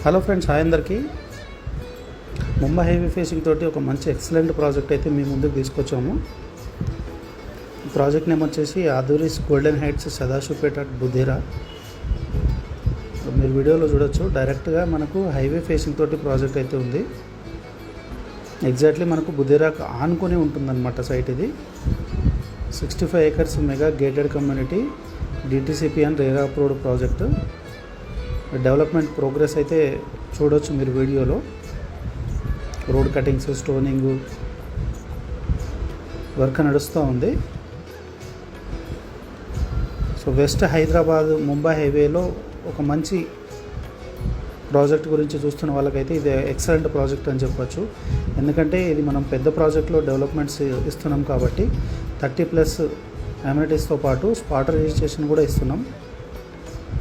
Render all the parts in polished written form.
Hello friends, hi అందరికీ. Mumbai highway facing తోటి ఒక మంచి ఎక్సలెంట్ ప్రాజెక్ట్ అయితే మీ ముందుకు తీసుకొచ్చాము. ఈ ప్రాజెక్ట్ నేమ్ వచ్చేసి Aadhuris Golden Heights Sadashivpet at Budhera. మీరు వీడియోలో చూడొచ్చు, డైరెక్ట్గా మనకు హైవే ఫేసింగ్ తోటి ప్రాజెక్ట్ అయితే ఉంది. ఎగ్జాక్ట్లీ మనకు బుధేరాకు ఆనుకొని ఉంటుందన్నమాట సైట్. ఇది 65 acres mega gated community DTCP and RERA approved project. Development progress అయితే చూడవచ్చు మీరు వీడియోలో. రోడ్ కటింగ్స్, స్టోనింగ్ వర్క్ నడుస్తూ ఉంది. సో వెస్ట్ హైదరాబాద్ ముంబై హైవేలో ఒక మంచి ప్రాజెక్ట్ గురించి చూస్తున్న వాళ్ళకైతే ఇది ఎక్సలెంట్ ప్రాజెక్ట్ అని చెప్పొచ్చు. ఎందుకంటే ఇది మనం పెద్ద ప్రాజెక్ట్లో డెవలప్మెంట్స్ ఇస్తున్నాం కాబట్టి 30+ అమ్యూనిటీస్తో పాటు స్పాట్ రిజిస్ట్రేషన్ కూడా ఇస్తున్నాం.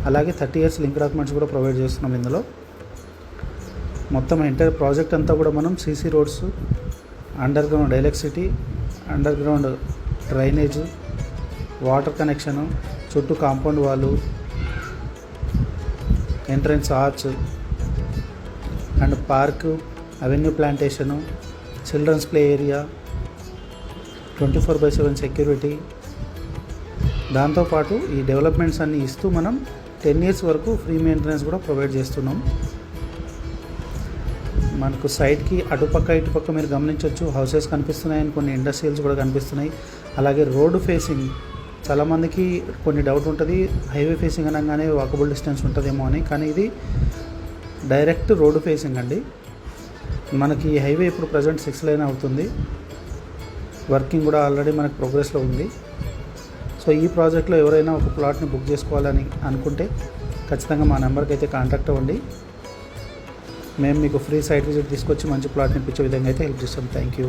అలాగే 30 years లింక్ డాక్యుమెంట్స్ కూడా ప్రొవైడ్ చేస్తున్నాం. ఇందులో మొత్తం ఎంటైర్ ప్రాజెక్ట్ అంతా కూడా మనం CC roads, underground electricity, underground drainage, water connection, చుట్టూ కాంపౌండ్ వాళ్ళు, entrance arch and park, avenue plantation, children's play area, 24/7 security. దాంతోపాటు ఈ డెవలప్మెంట్స్ అన్నీ ఇస్తూ మనం 10 years వరకు ఫ్రీ మెయింటెనెన్స్ కూడా ప్రొవైడ్ చేస్తున్నాం. మనకు సైడ్కి అటుపక్క ఇటుపక్క మీరు గమనించవచ్చు, హౌసెస్ కనిపిస్తున్నాయి అండ్ కొన్ని ఇండస్ట్రియల్స్ కూడా కనిపిస్తున్నాయి. అలాగే రోడ్డు ఫేసింగ్, చాలామందికి కొన్ని డౌట్ ఉంటుంది, హైవే ఫేసింగ్ అనగానే వాకబుల్ డిస్టెన్స్ ఉంటుందేమో అని. కానీ ఇది డైరెక్ట్ రోడ్డు ఫేసింగ్ అండి. మనకి హైవే ఇప్పుడు ప్రజెంట్ 6 lane అవుతుంది. వర్కింగ్ కూడా ఆల్రెడీ మనకు ప్రోగ్రెస్లో ఉంది. సో ఈ ప్రాజెక్ట్లో ఎవరైనా ఒక ప్లాట్ని బుక్ చేసుకోవాలని అనుకుంటే ఖచ్చితంగా మా నెంబర్కి అయితే కాంటాక్ట్ అవ్వండి. మేము మీకు ఫ్రీ సైట్ విజిట్ తీసుకొచ్చి మంచి ప్లాట్ని ఇప్పించే విధంగా అయితే హెల్ప్ చేస్తాం. Thank you.